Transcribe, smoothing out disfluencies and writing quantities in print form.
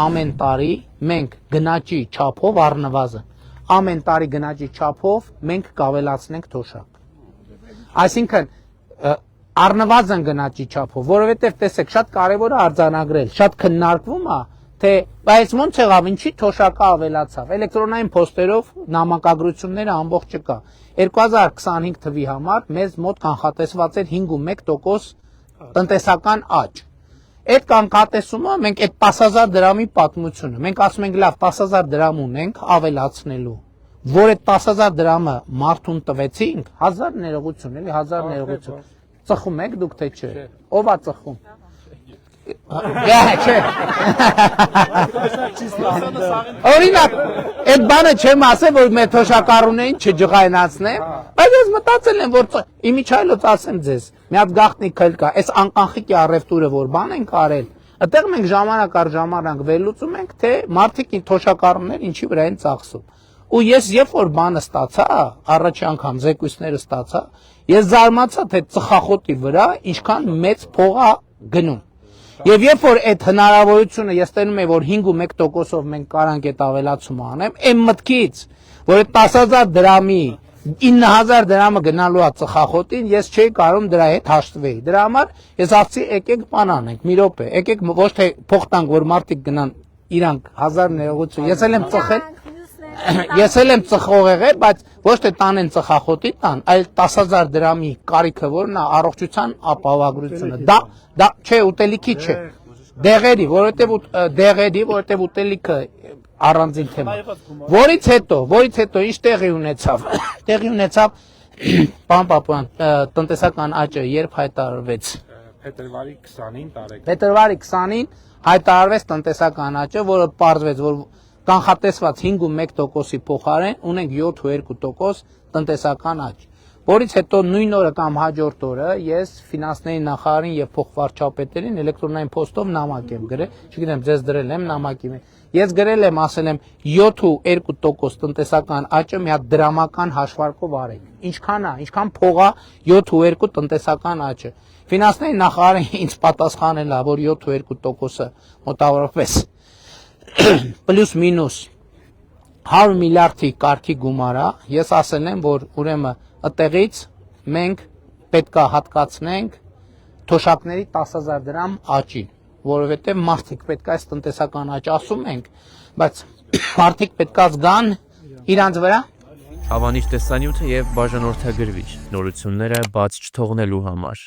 ամեն տարի մենք գնաճի չափով առնվազն ամեն տարի գնաճի չափով մենք կավելացնենք թոշակ։ Այսինքն առնվազն գնաճի չափով, որովհետև տեսեք շատ կարևոր է արձանագրել, շատ քննարկվում է, թե բայց ոնց եղավ, ինչի թոշակը ավելացավ։ Էլեկտրոնային փոստերով նամակագրությունները ամբողջ չկա։ 2025 թվի համար մեզ մոտ կանխատեսված էր 5.1% տնտեսական աճ։ Այդ կանխատեսումը մենք այդ 10,000 դրամի պատմությունը, մենք ասում ենք լավ 10,000 դրամ ունենք ավելացնելու, որ այդ 10,000 դրամը մարդուն տվեցինք, 1000 ներողություն, էլի 1000 ներողություն։ Ծխում եք դուք թե չէ։ Ով է ծխում։ Չէ։ Օրինակ, այդ բանը չեմ ասել, որ մեր թոշակառուներին չջղայնացնեմ, բայց ես մտածել եմ, որ իմիջայլոց ասեմ ձեզ, մի հատ գաղտնի քայլ կա, այս անկախիկի առևտուրը, որ բան ենք արել, այդտեղ մենք ժամանակ առ ժամանակ վերլուծում ենք, թե մարդիկ թոշակառուներ ինչի վրա են ծախսում։ Ու ես երբ որ բանը ստացա, առաջի անգամ զեկույցները ստացա, ես զարմացա, թե ծխախոտի վրա ինչքան մեծ փող է գնում։ Եվ երբ որ այդ հնարավորությունը ես տենում եմ, որ 5.1%-ով մենք կարանք այդ ավելացումը անեմ, այն մտքից, որ այդ 10,000 դրամի 9,000 դրամը գնալու է ծխախոտին, ես չէի կարող դրա հետ հաշտվեի։ Դրա համար ես ասացի, եկեք բան անենք, մի րոպե, եկեք ոչ թե փող տանք, որ մարդիկ գնան իրանք 1000 ներողություն։ Ես էլ եմ ծխող եղել, բայց ոչ թե տանեն ծխախոտի տան, այլ 10,000 դրամի կարիքը որն է առողջության ապահովագրությունը։ Դա չէ, ուտելիքի չէ։ Դեղերի, որովհետև ուտելիքը առանձին թեմա։ Որից հետո ինչ տեղի ունեցավ։ Տեղի ունեցավ պարոն Պապույան, տնտեսական աճը երբ հայտարարվեց։ Փետրվարի 20-ին տարեկ։ Փետրվարի 20-ին հայտարարվեց տնտեսական աճը, որը պարզվեց, որ կանխատեսված 5.1%-ի փոխարեն ունենք 7.2% տնտեսական աճ, որից հետո նույն օրը կամ հաջորդ օրը ես ֆինանսների նախարարին եւ փոխվարչապետերին էլեկտրոնային փոստով նամակ եմ գրել, չգիտեմ ձեզ դրել եմ նամակի մեջ։ Ես գրել եմ, ասել եմ 7.2% տնտեսական աճը մի հատ դրամական հաշվարկով արեք։ Ինչքան է, ինչքան փող է 7.2 տնտեսական աճը։ Ֆինանսների նախարարը ինձ պատասխանել է, որ 7.2%-ը մոտավորապես պլյուս մինուս 100 միլիարդի կարգի գումար է, ես ասել եմ, որ ուրեմն այդտեղից մենք պետք է հատկացնենք թոշակների 10,000 դրամ աճին, որովհետև մարդիկ պետք է այս տնտեսական աճ ասում ենք, բայց մարդիկ պետք է զգան իրանց վրա Հավանիչ տեսանյութը եւ բաժանորդագրվիչ նորությունները բաց չթողնելու համար